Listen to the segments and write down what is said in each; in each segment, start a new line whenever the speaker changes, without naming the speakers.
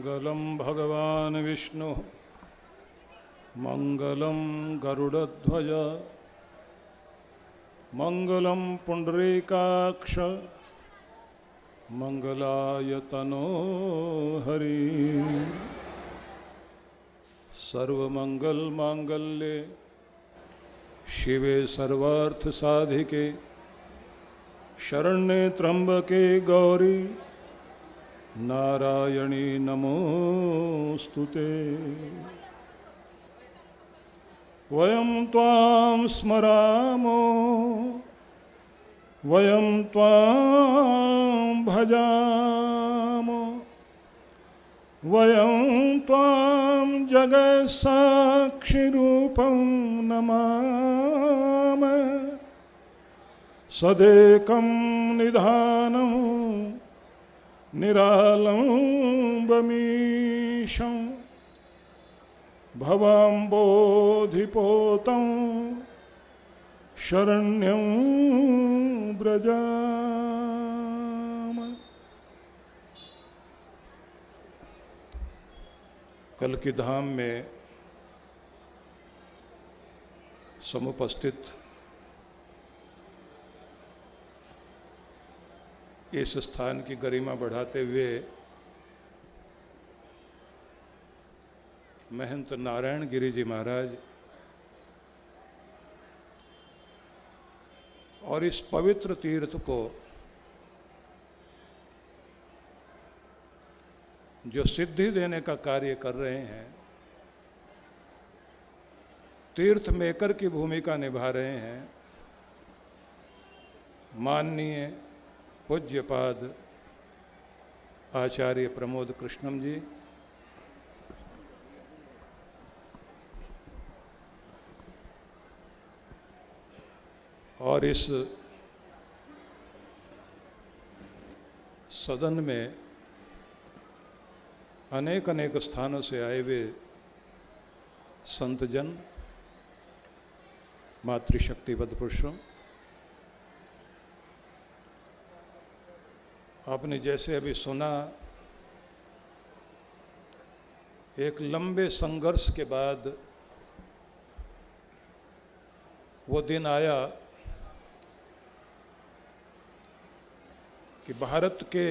मंगलम भगवान विष्णु मंगलम गरुड़ध्वज मंगलम पुंडरीकाक्ष मंगलाय तनो हरि। सर्वमंगल मांगल्ये शिवे सर्वार्थ साधिके शरण्ये त्र्यंबके गौरी नारायणी नमोस्तुते। वयं त्वां स्मरामो वयं त्वां भजामो वयं त्वां जगत्साक्षिरूपं नमामः। सदेकं निधानं निरालम्बमीशं भवाम्बोधिपोतं शरण्यं व्रजामः। कल्कि धाम में समुपस्थित इस स्थान की गरिमा बढ़ाते हुए महंत नारायण गिरी जी महाराज और इस पवित्र तीर्थ को जो सिद्धि देने का कार्य कर रहे हैं, तीर्थ मेकर की भूमिका निभा रहे हैं, माननीय पूज्यपाद आचार्य प्रमोद कृष्णम जी, और इस सदन में अनेक अनेक स्थानों से आए हुए संतजन, मातृशक्तिवद पुरुषों, आपने जैसे अभी सुना, एक लंबे संघर्ष के बाद वो दिन आया कि भारत के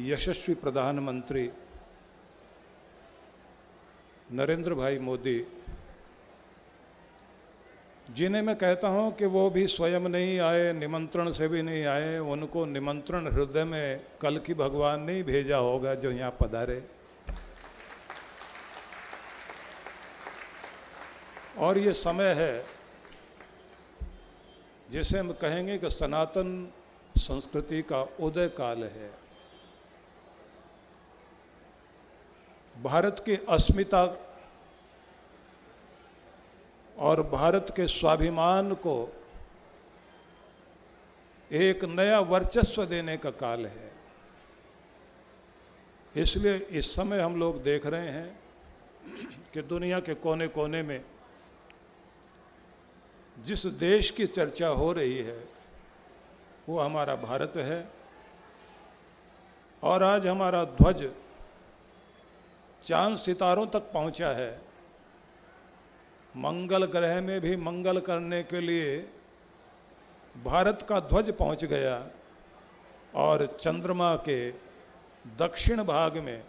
यशस्वी प्रधानमंत्री नरेंद्र भाई मोदी, जिन्हें मैं कहता हूं कि वो भी स्वयं नहीं आए, निमंत्रण से भी नहीं आए, उनको निमंत्रण हृदय में कल्कि भगवान ने ही भेजा होगा जो यहाँ पधारे। और ये समय है जिसे हम कहेंगे कि सनातन संस्कृति का उदय काल है। भारत की अस्मिता और भारत के स्वाभिमान को एक नया वर्चस्व देने का काल है। इसलिए इस समय हम लोग देख रहे हैं कि दुनिया के कोने कोने में जिस देश की चर्चा हो रही है वो हमारा भारत है। और आज हमारा ध्वज चांद सितारों तक पहुंचा है। मंगल ग्रह में भी मंगल करने के लिए भारत का ध्वज पहुंच गया। और चंद्रमा के दक्षिण भाग में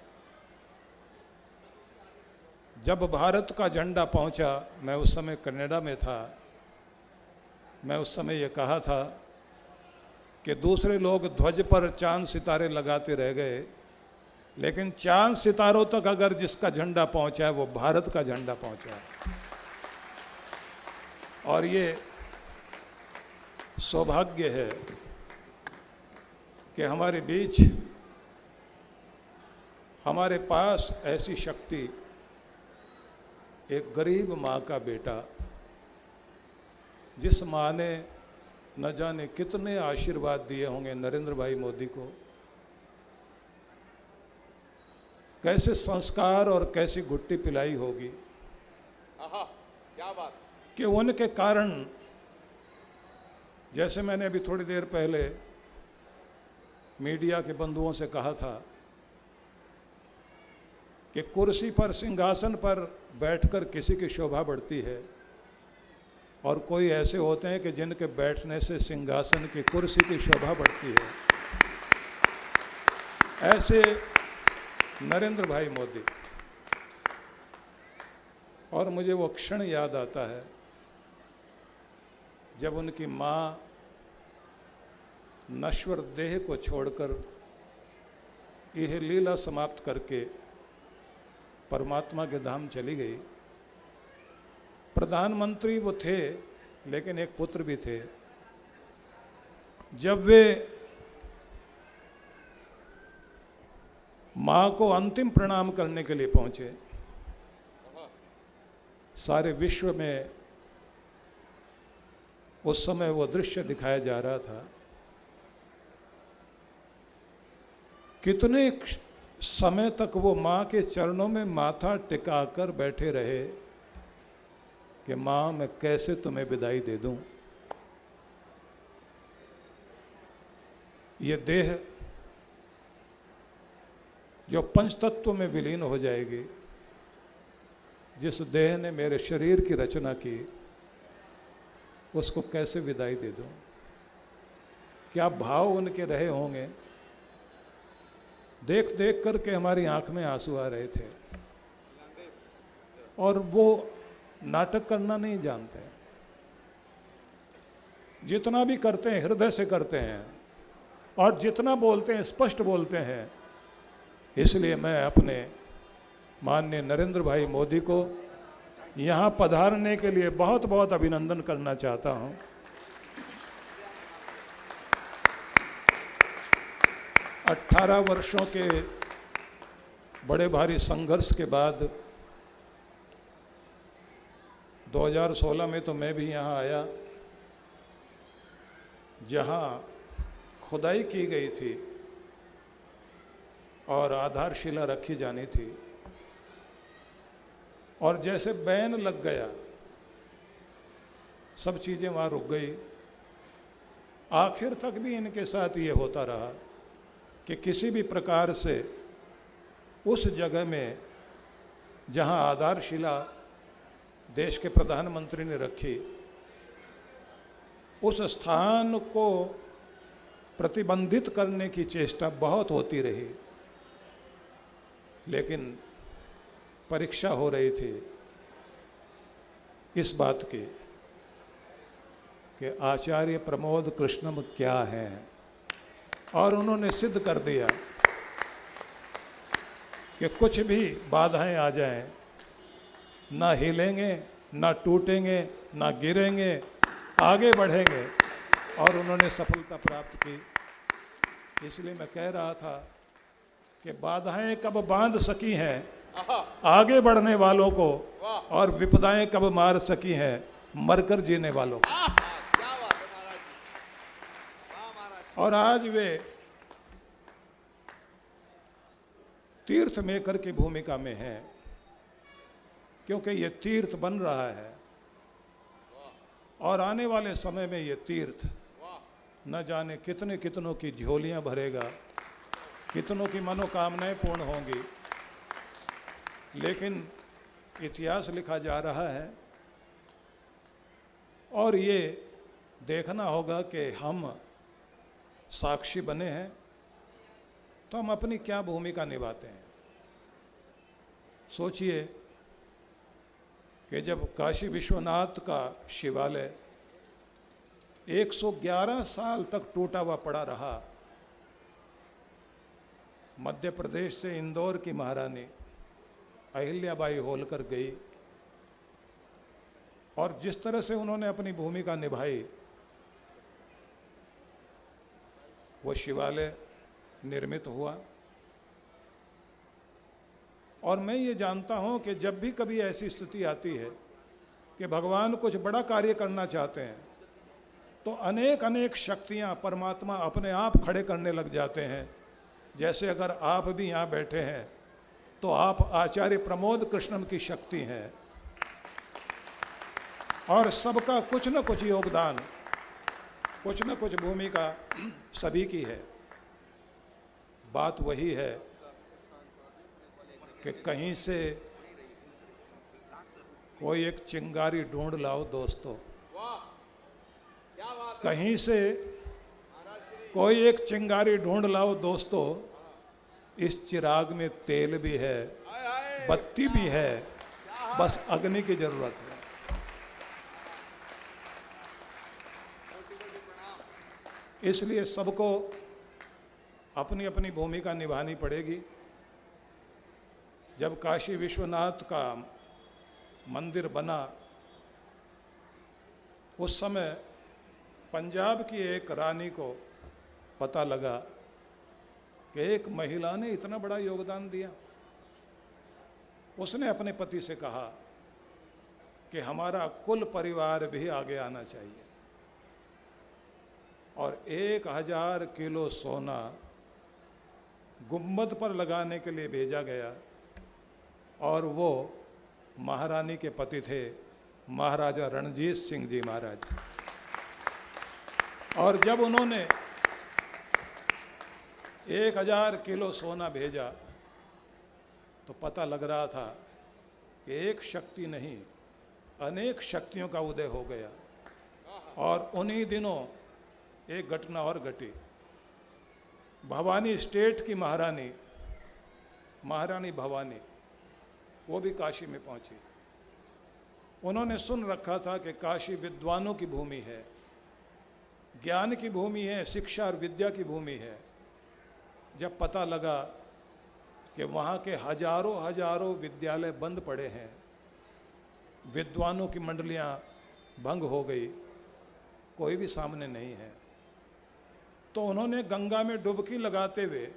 जब भारत का झंडा पहुंचा, मैं उस समय कनाडा में था, मैं उस समय ये कहा था कि दूसरे लोग ध्वज पर चांद सितारे लगाते रह गए, लेकिन चांद सितारों तक अगर जिसका झंडा पहुंचा है वो भारत का झंडा पहुंचा है। और ये सौभाग्य है कि हमारे बीच, हमारे पास ऐसी शक्ति, एक गरीब माँ का बेटा, जिस माँ ने न जाने कितने आशीर्वाद दिए होंगे नरेंद्र भाई मोदी को, कैसे संस्कार और कैसी घुट्टी पिलाई होगी। क्या बात कि उनके कारण, जैसे मैंने अभी थोड़ी देर पहले मीडिया के बंधुओं से कहा था कि कुर्सी पर, सिंहासन पर बैठकर किसी की शोभा बढ़ती है, और कोई ऐसे होते हैं कि जिनके बैठने से सिंहासन की, कुर्सी की शोभा बढ़ती है। ऐसे नरेंद्र भाई मोदी। और मुझे वो क्षण याद आता है जब उनकी माँ नश्वर देह को छोड़कर, यह लीला समाप्त करके परमात्मा के धाम चली गई। प्रधानमंत्री वो थे, लेकिन एक पुत्र भी थे। जब वे मां को अंतिम प्रणाम करने के लिए पहुंचे, सारे विश्व में उस समय वो दृश्य दिखाया जा रहा था। कितने समय तक वो मां के चरणों में माथा टिकाकर बैठे रहे कि मां, मैं कैसे तुम्हें विदाई दे दूं। ये देह जो पंचतत्व में विलीन हो जाएगी, जिस देह ने मेरे शरीर की रचना की, उसको कैसे विदाई दे दूं। क्या भाव उनके रहे होंगे। देख देख करके हमारी आंख में आंसू आ रहे थे। और वो नाटक करना नहीं जानते, जितना भी करते हैं हृदय से करते हैं, और जितना बोलते हैं स्पष्ट बोलते हैं। इसलिए मैं अपने माननीय नरेंद्र भाई मोदी को यहाँ पधारने के लिए बहुत बहुत अभिनंदन करना चाहता हूँ। अठारह वर्षों के बड़े भारी संघर्ष के बाद 2016 में तो मैं भी यहाँ आया, जहाँ खुदाई की गई थी और आधारशिला रखी जानी थी, और जैसे बैन लग गया, सब चीज़ें वहाँ रुक गई। आखिर तक भी इनके साथ ये होता रहा कि किसी भी प्रकार से उस जगह में जहाँ आधारशिला देश के प्रधानमंत्री ने रखी, उस स्थान को प्रतिबंधित करने की चेष्टा बहुत होती रही। लेकिन परीक्षा हो रही थी इस बात की कि आचार्य प्रमोद कृष्णम क्या हैं, और उन्होंने सिद्ध कर दिया कि कुछ भी बाधाएं आ जाएं, ना हिलेंगे, ना टूटेंगे, ना गिरेंगे, आगे बढ़ेंगे। और उन्होंने सफलता प्राप्त की। इसलिए मैं कह रहा था कि बाधाएं कब बांध सकी हैं आगे बढ़ने वालों को, और विपदाएं कब मार सकी हैं मरकर जीने वालों को। और आज वे तीर्थ मेकर की भूमिका में हैं, क्योंकि ये तीर्थ बन रहा है, और आने वाले समय में ये तीर्थ न जाने कितने कितनों की झोलियां भरेगा, कितनों की मनोकामनाएं पूर्ण होंगी। लेकिन इतिहास लिखा जा रहा है, और ये देखना होगा कि हम साक्षी बने हैं तो हम अपनी क्या भूमिका निभाते हैं। सोचिए कि जब काशी विश्वनाथ का शिवालय 111 साल तक टूटा हुआ पड़ा रहा, मध्य प्रदेश से इंदौर की महारानी अहिल्याबाई होलकर गई, और जिस तरह से उन्होंने अपनी भूमिका निभाई, वो शिवालय निर्मित हुआ। और मैं ये जानता हूँ कि जब भी कभी ऐसी स्थिति आती है कि भगवान कुछ बड़ा कार्य करना चाहते हैं, तो अनेक अनेक शक्तियाँ परमात्मा अपने आप खड़े करने लग जाते हैं। जैसे अगर आप भी यहाँ बैठे हैं तो आप आचार्य प्रमोद कृष्णम की शक्ति हैं, और सबका कुछ न कुछ योगदान, कुछ न कुछ भूमिका सभी की है। बात वही है कि कहीं से कोई एक चिंगारी ढूंढ लाओ दोस्तों, कहीं से कोई एक चिंगारी ढूंढ लाओ दोस्तों, इस चिराग में तेल भी है, बत्ती भी है, बस अग्नि की जरूरत है। इसलिए सबको अपनी अपनी भूमिका निभानी पड़ेगी। जब काशी विश्वनाथ का मंदिर बना, उस समय पंजाब की एक रानी को पता लगा कि एक महिला ने इतना बड़ा योगदान दिया। उसने अपने पति से कहा कि हमारा कुल परिवार भी आगे आना चाहिए, और 1000 किलो सोना गुंबद पर लगाने के लिए भेजा गया। और वो महारानी के पति थे महाराजा रणजीत सिंह जी महाराज। और जब उन्होंने 1000 किलो सोना भेजा तो पता लग रहा था कि एक शक्ति नहीं, अनेक शक्तियों का उदय हो गया। और उन्हीं दिनों एक घटना और घटी। भवानी स्टेट की महारानी, महारानी भवानी, वो भी काशी में पहुंची। उन्होंने सुन रखा था कि काशी विद्वानों की भूमि है, ज्ञान की भूमि है, शिक्षा और विद्या की भूमि है। जब पता लगा कि वहाँ के हजारों हजारों विद्यालय बंद पड़े हैं, विद्वानों की मंडलियाँ भंग हो गई, कोई भी सामने नहीं है, तो उन्होंने गंगा में डुबकी लगाते हुए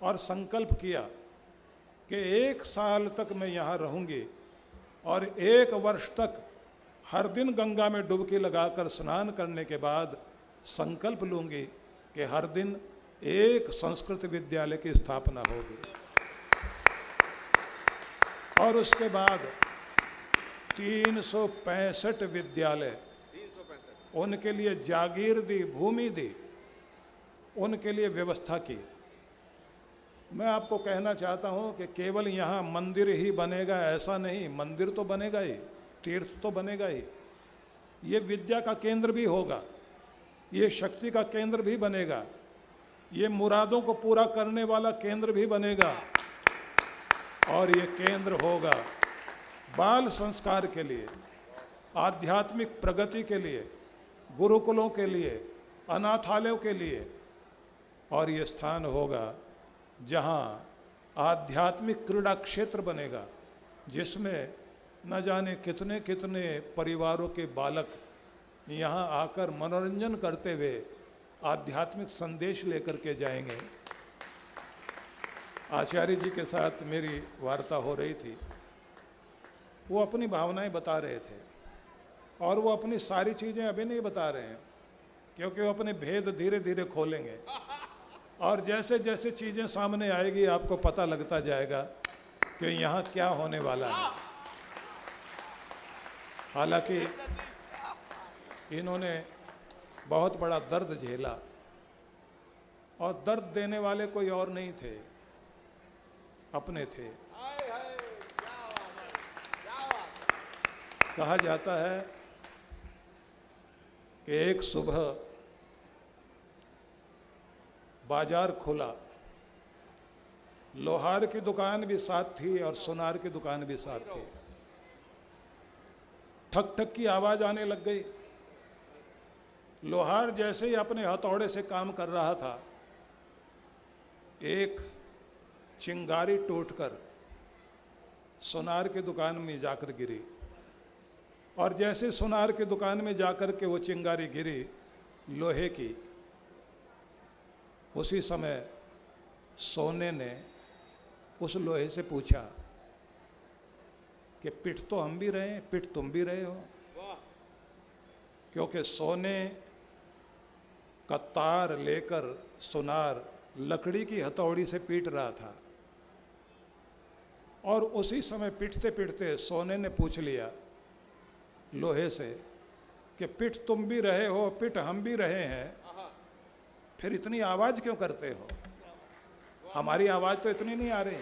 और संकल्प किया कि 1 साल तक मैं यहाँ रहूँगी और 1 वर्ष तक हर दिन गंगा में डुबकी लगाकर स्नान करने के बाद संकल्प लूँगी कि हर दिन एक संस्कृत विद्यालय की स्थापना होगी। और उसके बाद 365 विद्यालय, उनके लिए जागीर दी, भूमि दी, उनके लिए व्यवस्था की। मैं आपको कहना चाहता हूं कि केवल यहाँ मंदिर ही बनेगा ऐसा नहीं, मंदिर तो बनेगा ही, तीर्थ तो बनेगा ही, ये विद्या का केंद्र भी होगा, ये शक्ति का केंद्र भी बनेगा, ये मुरादों को पूरा करने वाला केंद्र भी बनेगा। और ये केंद्र होगा बाल संस्कार के लिए, आध्यात्मिक प्रगति के लिए, गुरुकुलों के लिए, अनाथालयों के लिए। और ये स्थान होगा जहाँ आध्यात्मिक क्रीड़ा क्षेत्र बनेगा, जिसमें न जाने कितने कितने परिवारों के बालक यहाँ आकर मनोरंजन करते हुए आध्यात्मिक संदेश लेकर के जाएंगे। आचार्य जी के साथ मेरी वार्ता हो रही थी, वो अपनी भावनाएं बता रहे थे, और वो अपनी सारी चीज़ें अभी नहीं बता रहे हैं, क्योंकि वो अपने भेद धीरे धीरे खोलेंगे। और जैसे जैसे चीज़ें सामने आएगी आपको पता लगता जाएगा कि यहाँ क्या होने वाला है। हालांकि इन्होंने बहुत बड़ा दर्द झेला, और दर्द देने वाले कोई और नहीं थे, अपने थे। कहा जाता है कि एक सुबह बाजार खुला, लोहार की दुकान भी साथ थी और सुनार की दुकान भी साथ थी। ठक ठक की आवाज आने लग गई। लोहार जैसे ही अपने हथौड़े से काम कर रहा था, एक चिंगारी टूटकर सुनार की दुकान में जाकर गिरी, और जैसे सुनार की दुकान में जाकर के वो चिंगारी गिरी लोहे की, उसी समय सोने ने उस लोहे से पूछा कि पिट तो हम भी रहे, पिट तुम भी रहे हो। क्योंकि सोने का तार लेकर सुनार लकड़ी की हथौड़ी से पीट रहा था, और उसी समय पिटते पिटते सोने ने पूछ लिया लोहे से कि पिट तुम भी रहे हो, पिट हम भी रहे हैं, फिर इतनी आवाज क्यों करते हो? हमारी आवाज तो इतनी नहीं आ रही।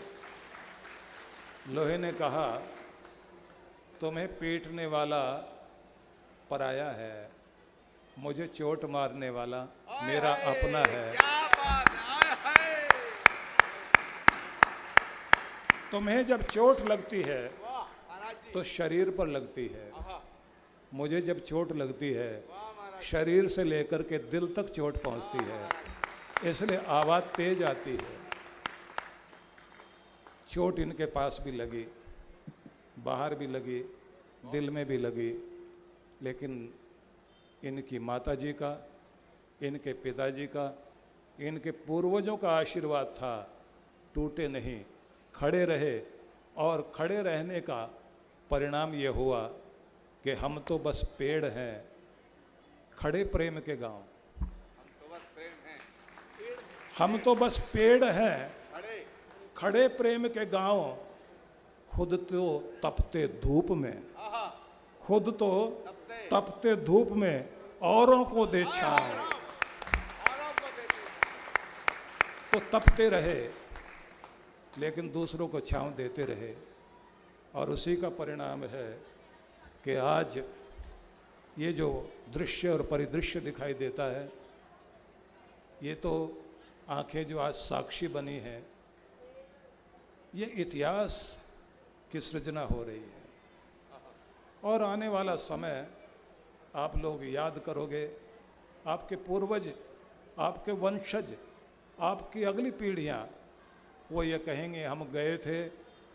लोहे ने कहा, तुम्हें पीटने वाला पराया है, मुझे चोट मारने वाला मेरा अपना है।
क्या बात है।
तुम्हें जब चोट लगती है
वाह महाराज जी,
तो शरीर पर लगती है,
आहा,
मुझे जब चोट लगती है
वाह महाराज,
शरीर से लेकर के दिल तक चोट पहुंचती है, इसलिए आवाज तेज आती है। चोट इनके पास भी लगी, बाहर भी लगी, दिल में भी लगी, लेकिन इनकी माताजी का, इनके पिताजी का, इनके पूर्वजों का आशीर्वाद था, टूटे नहीं, खड़े रहे। और खड़े रहने का परिणाम ये हुआ कि हम तो बस पेड़ हैं, खड़े प्रेम के गांव।
तो बस प्रेम है,
हम तो बस पेड़ हैं,
खड़े,
खड़े प्रेम के गांव। खुद तो तपते धूप में,
आहा,
खुद तो
तपते,
तपते धूप में औरों को दे छांव।
औरों को देते,
तो तपते रहे लेकिन दूसरों को छांव देते रहे, और उसी का परिणाम है कि आज ये जो दृश्य और परिदृश्य दिखाई देता है, ये तो आंखें जो आज साक्षी बनी हैं, ये इतिहास की सृजना हो रही है। और आने वाला समय आप लोग याद करोगे, आपके पूर्वज, आपके वंशज, आपकी अगली पीढ़ियां, वो ये कहेंगे हम गए थे,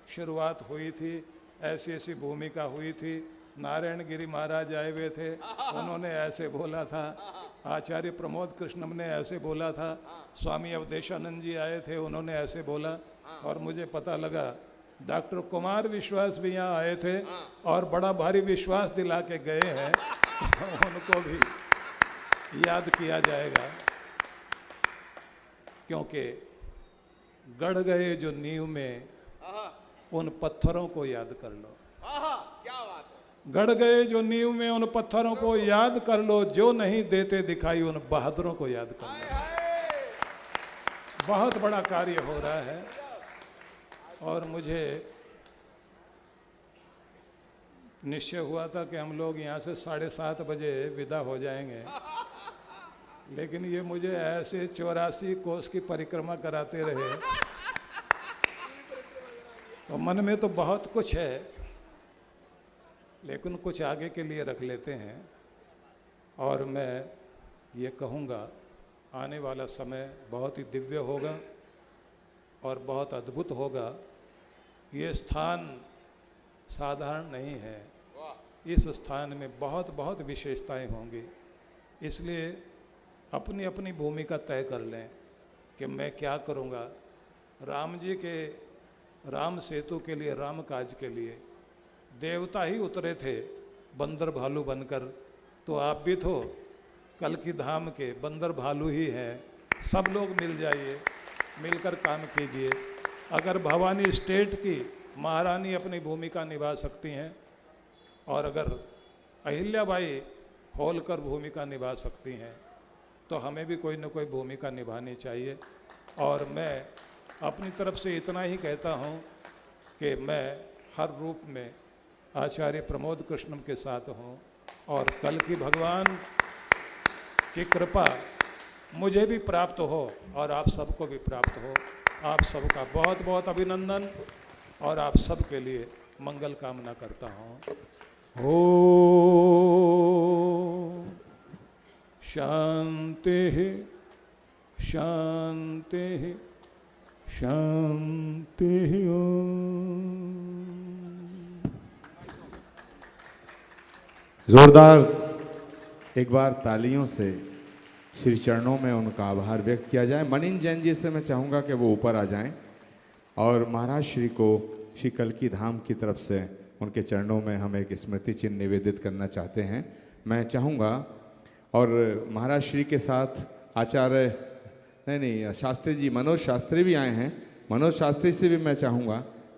शुरुआत हुई थी, ऐसी ऐसी भूमिका हुई थी, नारायण गिरी महाराज आए हुए थे, उन्होंने ऐसे बोला था, आचार्य प्रमोद कृष्णम ने ऐसे बोला था, स्वामी अवधेशानंद जी आए थे, उन्होंने ऐसे बोला। और मुझे पता लगा डॉक्टर कुमार विश्वास भी यहाँ आए थे और बड़ा भारी विश्वास दिला के गए हैं, उनको भी याद किया जाएगा। क्योंकि गढ़ गए जो नींव में,
आहा,
उन पत्थरों को याद कर लो।
आहा, क्या बात है,
गढ़ गए जो नींव में, उन पत्थरों को याद कर लो, जो नहीं देते दिखाई उन बहादुरों को याद कर
हाय
लो।
हाय,
बहुत बड़ा कार्य हो रहा है। और मुझे निश्चय हुआ था कि हम लोग यहाँ से 7:30 बजे विदा हो जाएंगे, लेकिन ये मुझे ऐसे 84 कोस की परिक्रमा कराते रहे, तो मन में तो बहुत कुछ है, लेकिन कुछ आगे के लिए रख लेते हैं। और मैं ये कहूँगा, आने वाला समय बहुत ही दिव्य होगा और बहुत अद्भुत होगा। ये स्थान साधारण नहीं है, इस स्थान में बहुत बहुत विशेषताएं होंगी। इसलिए अपनी अपनी भूमिका तय कर लें कि मैं क्या करूँगा। राम जी के राम सेतु के लिए, राम काज के लिए देवता ही उतरे थे बंदर भालू बनकर, तो आप भी तो कल की धाम के बंदर भालू ही हैं। सब लोग मिल जाइए, मिलकर काम कीजिए। अगर भवानी स्टेट की महारानी अपनी भूमिका निभा सकती हैं, और अगर अहिल्याबाई होलकर भूमिका निभा सकती हैं, तो हमें भी कोई न कोई भूमिका निभानी चाहिए। और मैं अपनी तरफ से इतना ही कहता हूँ कि मैं हर रूप में आचार्य प्रमोद कृष्णम के साथ हूँ, और कल की भगवान की कृपा मुझे भी प्राप्त हो और आप सबको भी प्राप्त हो। आप सबका बहुत बहुत अभिनंदन, और आप सबके लिए मंगल कामना करता हूँ। ओ शांति शांति शांति।
जोरदार एक बार तालियों से श्री चरणों में उनका आभार व्यक्त किया जाए। मनीन जैन जी से मैं चाहूँगा कि वो ऊपर आ जाएं और महाराज श्री को श्री कल्की धाम की तरफ से उनके चरणों में हम एक स्मृति चिन्ह निवेदित करना चाहते हैं। मैं चाहूँगा, और महाराज श्री के साथ आचार्य नहीं शास्त्री जी, मनोज शास्त्री भी आए हैं। मनोज शास्त्री से भी मैं चाहूँगा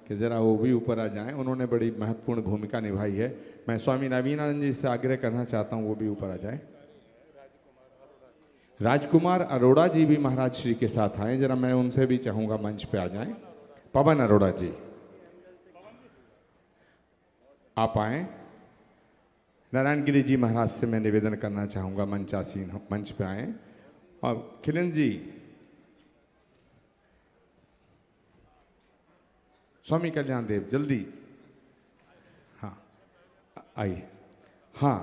कि ज़रा वो भी ऊपर आ जाएं, उन्होंने बड़ी महत्वपूर्ण भूमिका निभाई है। मैं स्वामी नवीनानंद जी से आग्रह करना चाहता हूँ वो भी ऊपर आ जाएं। राजकुमार अरोड़ा जी भी महाराज श्री के साथ आए, जरा मैं उनसे भी चाहूँगा मंच पे आ जाएं। पवन अरोड़ा जी, आप आए। नारायण गिरी जी महाराज से मैं निवेदन करना चाहूँगा मंचासीन मंच पे आए। और खिलन जी, स्वामी कल्याण देव जल्दी, हाँ आइए। हाँ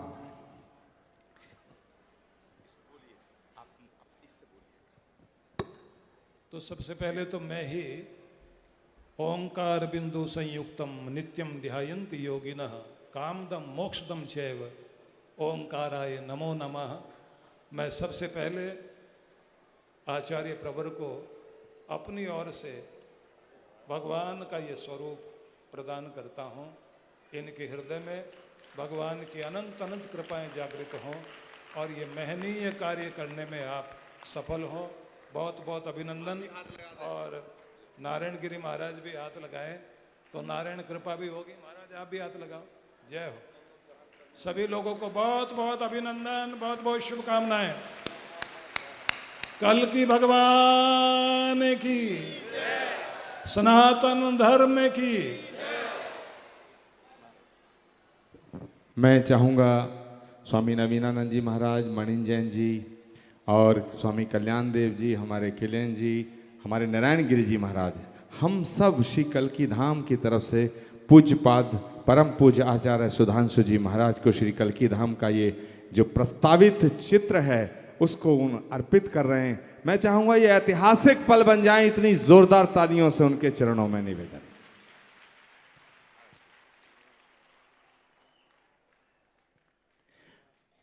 तो सबसे पहले तो मैं ही ओंकार बिंदु संयुक्तम नित्यम ध्यायन्ति योगिनः कामदम मोक्षदम चैव ओंकाराय नमो नमः। मैं सबसे पहले आचार्य प्रवर को अपनी ओर से भगवान का ये स्वरूप प्रदान करता हूँ। इनके हृदय में भगवान की अनंत अनंत कृपाएं जागृत हों और ये महनीय कार्य करने में आप सफल हों। बहुत बहुत अभिनंदन। और नारायण गिरी महाराज भी हाथ लगाएं तो नारायण कृपा भी होगी। महाराज आप भी हाथ लगाओ। जय हो। सभी लोगों को बहुत बहुत अभिनंदन, बहुत बहुत शुभकामनाएं। कल की भगवान की, सनातन धर्म की।
मैं चाहूँगा स्वामी नवीनानंद जी महाराज, मणिन जैन जी और स्वामी कल्याण देव जी, हमारे खिलेन जी, हमारे नारायण गिरी जी महाराज, हम सब श्री कल्की धाम की तरफ से पूज्यपाद परम पूज्य आचार्य सुधांशु जी महाराज को श्री कल्की धाम का ये जो प्रस्तावित चित्र है उसको अर्पित कर रहे हैं। मैं चाहूँगा ये ऐतिहासिक पल बन जाए। इतनी जोरदार तालियों से उनके चरणों में निवेदन।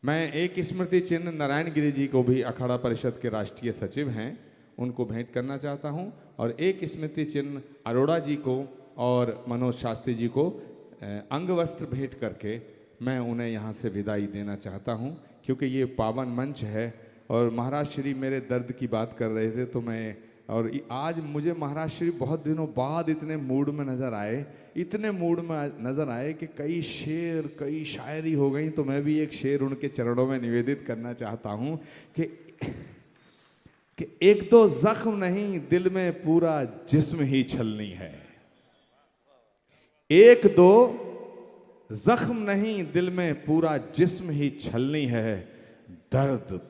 मैं एक स्मृति चिन्ह नारायण गिरी जी को भी अखाड़ा परिषद के राष्ट्रीय सचिव हैं, उनको भेंट करना चाहता हूं। और एक स्मृति चिन्ह अरोड़ा जी को और मनोज शास्त्री जी को अंग वस्त्र भेंट करके मैं उन्हें यहाँ से विदाई देना चाहता हूं, क्योंकि ये पावन मंच है। और महाराज श्री मेरे दर्द की बात कर रहे थे तो मैं, और आज मुझे महाराज श्री बहुत दिनों बाद इतने मूड में नज़र आए, इतने मूड में नज़र आए कि कई शेर कई शायरी हो गई। तो मैं भी एक शेर उनके चरणों में निवेदित करना चाहता हूँ कि एक दो जख्म नहीं दिल में पूरा जिस्म ही छलनी है। एक दो जख्म नहीं दिल में पूरा जिस्म ही छलनी है। दर्द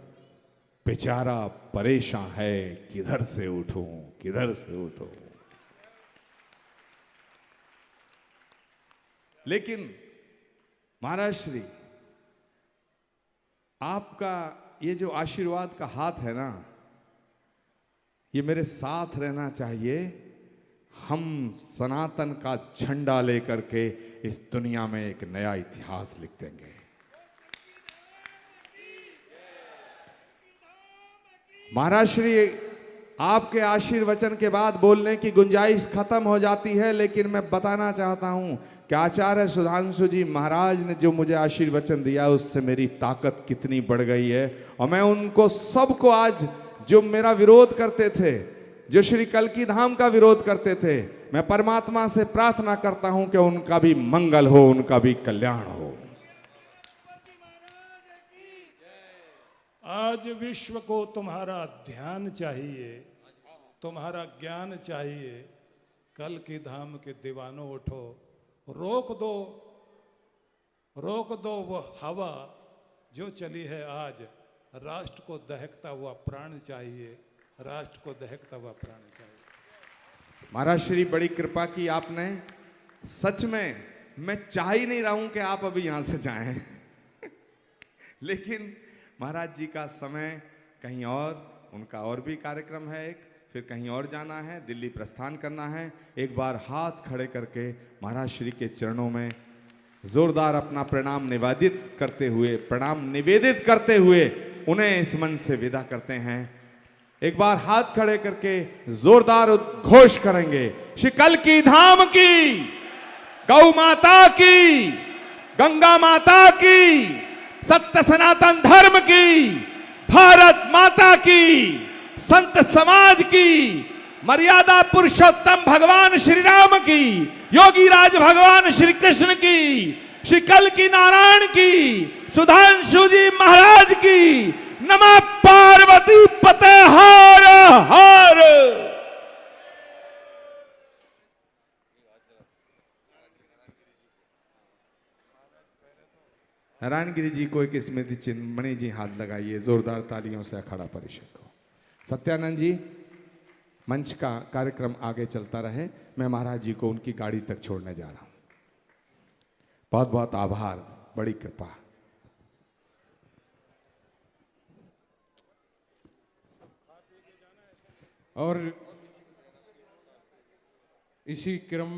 बेचारा परेशान है, किधर से उठूं किधर से उठूं। लेकिन महाराज श्री आपका ये जो आशीर्वाद का हाथ है ना, ये मेरे साथ रहना चाहिए। हम सनातन का झंडा लेकर के इस दुनिया में एक नया इतिहास लिख देंगे। महाराज श्री आपके आशीर्वचन के बाद बोलने की गुंजाइश खत्म हो जाती है, लेकिन मैं बताना चाहता हूं कि आचार्य सुधांशु जी महाराज ने जो मुझे आशीर्वचन दिया उससे मेरी ताकत कितनी बढ़ गई है। और मैं उनको सबको आज जो मेरा विरोध करते थे, जो श्री कल्की धाम का विरोध करते थे, मैं परमात्मा से प्रार्थना करता हूं कि उनका भी मंगल हो, उनका भी कल्याण हो।
आज विश्व को तुम्हारा ध्यान चाहिए, तुम्हारा ज्ञान चाहिए। कल्की धाम के दीवानों उठो, रोक दो वो हवा जो चली है आज। राष्ट्र को दहकता हुआ प्राण चाहिए, राष्ट्र को दहकता हुआ प्राण चाहिए।
महाराज श्री बड़ी कृपा की आपने। सच में मैं चाह ही नहीं रहा हूं कि आप अभी यहां से जाएं लेकिन महाराज जी का समय कहीं और, उनका और भी कार्यक्रम है एक, फिर कहीं और जाना है, दिल्ली प्रस्थान करना है। एक बार हाथ खड़े करके महाराज श्री के चरणों में जोरदार अपना प्रणाम निवेदित करते हुए उन्हें इस मंच से विदा करते हैं। एक बार हाथ खड़े करके जोरदार उद्घोष करेंगे, श्री कल्की धाम की, गौ माता की, गंगा माता की, सत्य सनातन धर्म की, भारत माता की, संत समाज की, मर्यादा पुरुषोत्तम भगवान श्री राम की, योगी राज भगवान श्री कृष्ण की, श्री कल्की नारायण की, सुधांशु जी महाराज की। नमः पार्वती पते हर हर। नारायणगिरी जी को एक स्मृति चिन्ह मणि जी हाथ लगाइए जोरदार तालियों से अखाड़ा परिषद को। सत्यानंद जी मंच का कार्यक्रम आगे चलता रहे, मैं महाराज जी को उनकी गाड़ी तक छोड़ने जा रहा हूं। बहुत बहुत आभार, बड़ी कृपा।
और इसी क्रम